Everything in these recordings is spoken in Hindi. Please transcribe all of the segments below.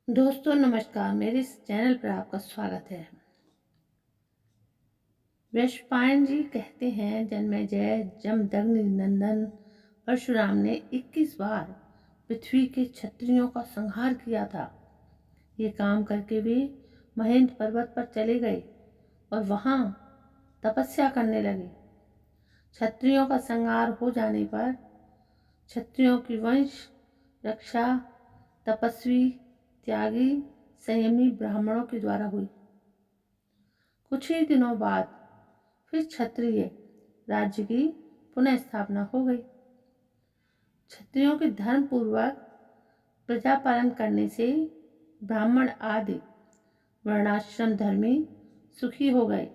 दोस्तों नमस्कार, मेरे इस चैनल पर आपका स्वागत है। वैशंपायन जी कहते हैं, जन्मेजय जमदग्नि नंदन परशुराम ने 21 बार पृथ्वी के क्षत्रियों का संहार किया था। ये काम करके वे महेंद्र पर्वत पर चले गए और वहां तपस्या करने लगे। क्षत्रियों का संहार हो जाने पर क्षत्रियों की वंश रक्षा तपस्वी त्यागी संयमी ब्राह्मणों के द्वारा हुई। कुछ ही दिनों बाद फिर क्षत्रिय राज्य की पुनः स्थापना हो गई। क्षत्रियों के धर्म पूर्वक प्रजा पालन करने से ब्राह्मण आदि वर्णाश्रम धर्मी सुखी हो गए।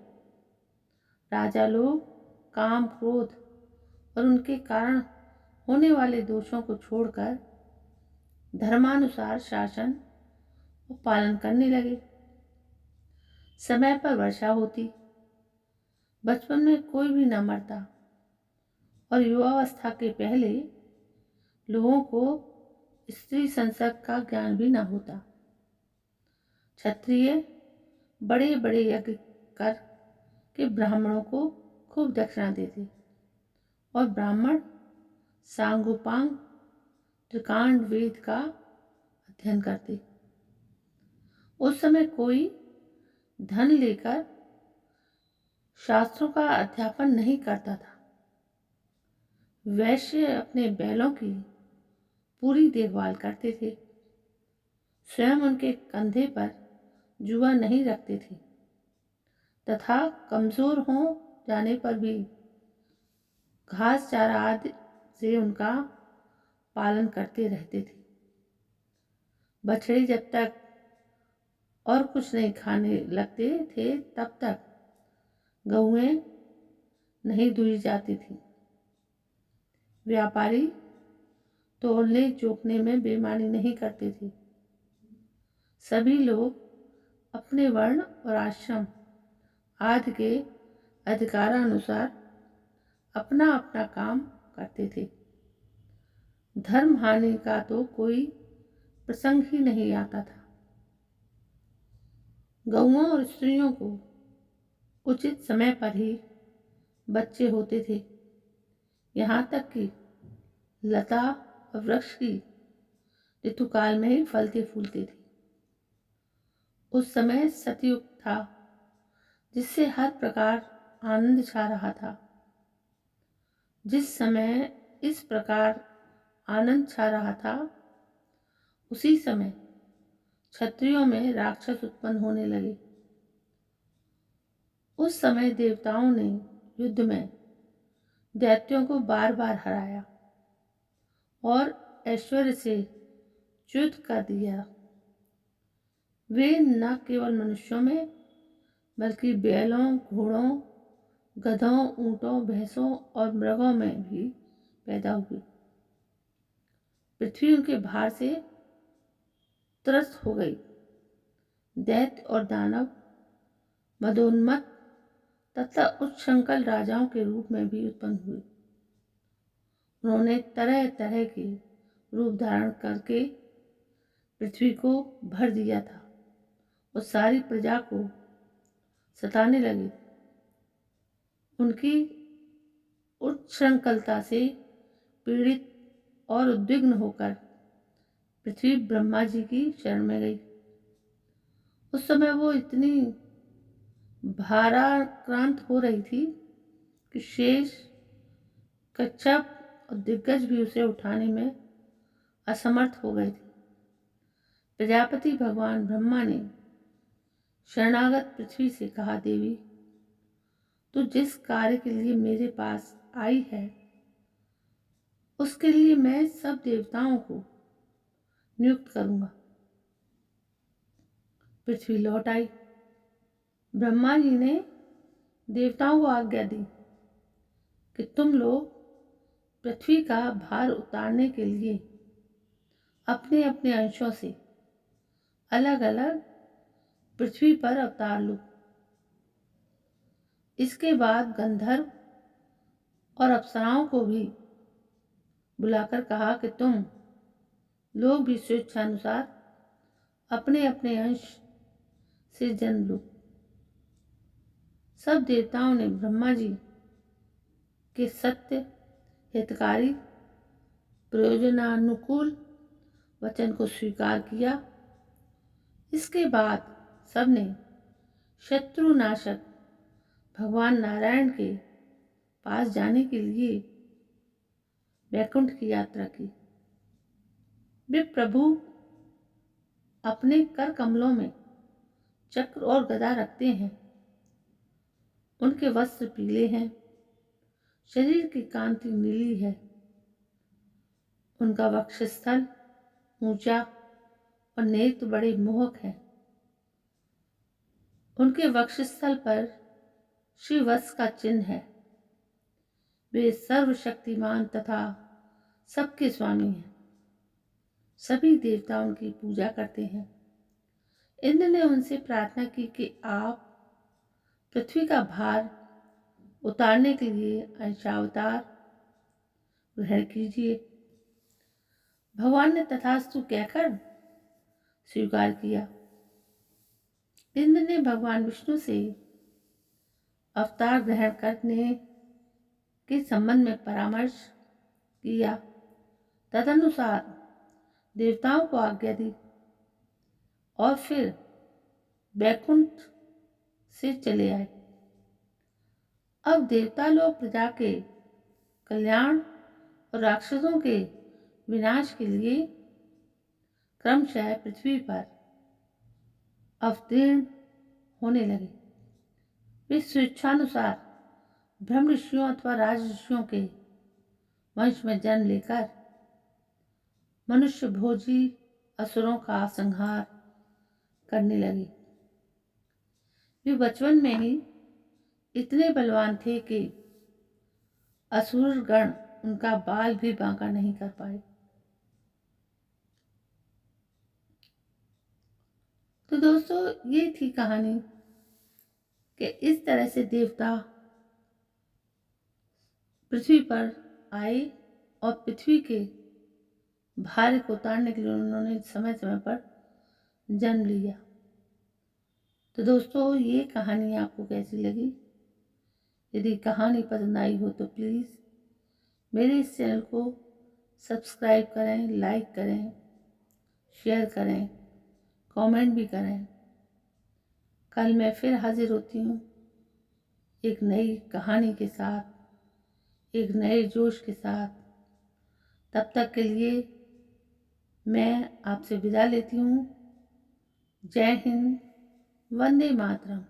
राजा लोग काम क्रोध और उनके कारण होने वाले दोषों को छोड़कर धर्मानुसार शासन और पालन करने लगे। समय पर वर्षा होती, बचपन में कोई भी न मरता और युवावस्था के पहले लोगों को स्त्री संसर्ग का ज्ञान भी न होता। क्षत्रिय बड़े बड़े यज्ञ कर के ब्राह्मणों को खूब दक्षिणा देते और ब्राह्मण सांगोपांग त्रिकांड वेद का अध्ययन करते। उस समय कोई धन लेकर शास्त्रों का अध्यापन नहीं करता था। वैश्य अपने बैलों की पूरी देखभाल करते थे, स्वयं उनके कंधे पर जुआ नहीं रखते थे तथा कमजोर हो जाने पर भी घास चारा आदि से उनका पालन करते रहते थे। बछड़े जब तक और कुछ नहीं खाने लगते थे तब तक गऊएं नहीं दुही जाती थी। व्यापारी तोलने जोखने में बेईमानी नहीं करते थे। सभी लोग अपने वर्ण और आश्रम आदि के अधिकारानुसार अपना अपना काम करते थे। धर्म हानि का तो कोई प्रसंग ही नहीं आता था। गऊओं और स्त्रियों को उचित समय पर ही बच्चे होते थे। यहाँ तक कि लता और वृक्ष की ऋतुकाल में ही फलते फूलते थे। उस समय सतयुग था, जिससे हर प्रकार आनंद छा रहा था। जिस समय इस प्रकार आनंद छा रहा था, उसी समय क्षत्रियों में राक्षस उत्पन्न होने लगे। उस समय देवताओं ने युद्ध में दैत्यों को बार बार हराया और ऐश्वर्य से च्युत कर दिया। वे न केवल मनुष्यों में बल्कि बैलों, घोड़ों, गधों, ऊंटों, भैंसों और मृगों में भी पैदा हुए। पृथ्वी उनके भार से त्रस्त हो गई। दैत्य और दानव मदोन्मत्त तथा उच्छृंखल राजाओं के रूप में भी उत्पन्न हुए। उन्होंने तरह तरह के रूप धारण करके पृथ्वी को भर दिया था और सारी प्रजा को सताने लगे। उनकी उच्छृंखलता से पीड़ित और उद्विग्न होकर पृथ्वी ब्रह्मा जी की शरण में गई। उस समय वो इतनी भाराक्रांत हो रही थी कि शेष, कच्छप और दिग्गज भी उसे उठाने में असमर्थ हो गए थे। प्रजापति भगवान ब्रह्मा ने शरणागत पृथ्वी से कहा, देवी, तू जिस कार्य के लिए मेरे पास आई है उसके लिए मैं सब देवताओं को नियुक्त करूंगा। पृथ्वी लौट आई। ब्रह्मा जी ने देवताओं को आज्ञा दी कि तुम लोग पृथ्वी का भार उतारने के लिए अपने अपने अंशों से अलग अलग पृथ्वी पर अवतार लो। इसके बाद गंधर्व और अप्सराओं को भी बुलाकर कहा कि तुम लोग भी स्वेच्छानुसार अपने अपने अंश से जन्म लूं। सब देवताओं ने ब्रह्मा जी के सत्य, हितकारी, प्रयोजनानुकूल वचन को स्वीकार किया। इसके बाद सबने शत्रुनाशक भगवान नारायण के पास जाने के लिए वैकुंठ की यात्रा की। वे प्रभु अपने कर कमलों में चक्र और गदा रखते हैं। उनके वस्त्र पीले हैं, शरीर की कांति नीली है। उनका वक्षस्थल ऊंचा और नेत्र बड़े मोहक हैं। उनके वक्षस्थल पर श्रीवत्स का चिन्ह है। वे सर्वशक्तिमान तथा सबके स्वामी हैं। सभी देवता उनकी पूजा करते हैं। इंद्र ने उनसे प्रार्थना की कि आप पृथ्वी का भार उतारने के लिए अंशावतार ग्रहण कीजिए। भगवान ने तथास्तु कहकर स्वीकार किया। इंद्र ने भगवान विष्णु से अवतार ग्रहण करने के संबंध में परामर्श किया। तदनुसार देवताओं को आज्ञा दी और फिर वैकुंठ से चले आए। अब देवता लोग प्रजा के कल्याण और राक्षसों के विनाश के लिए क्रमशः पृथ्वी पर अवतीर्ण होने लगे। वे स्वेच्छानुसार ब्रह्म ऋषियों अथवा राज ऋषियों के वंश में जन्म लेकर मनुष्य भोजी असुरों का संहार करने लगे। वे बचपन में ही इतने बलवान थे कि असुर गण उनका बाल भी बांका नहीं कर पाए। तो दोस्तों, ये थी कहानी कि इस तरह से देवता पृथ्वी पर आए और पृथ्वी के भार को उतारने के लिए उन्होंने समय समय पर जन्म लिया। तो दोस्तों, ये कहानी आपको कैसी लगी? यदि कहानी पसंद आई हो तो प्लीज़ मेरे इस चैनल को सब्सक्राइब करें, लाइक करें, शेयर करें, कमेंट भी करें। कल मैं फिर हाजिर होती हूँ एक नई कहानी के साथ, एक नए जोश के साथ। तब तक के लिए मैं आपसे विदा लेती हूँ। जय हिंद, वंदे मातरम।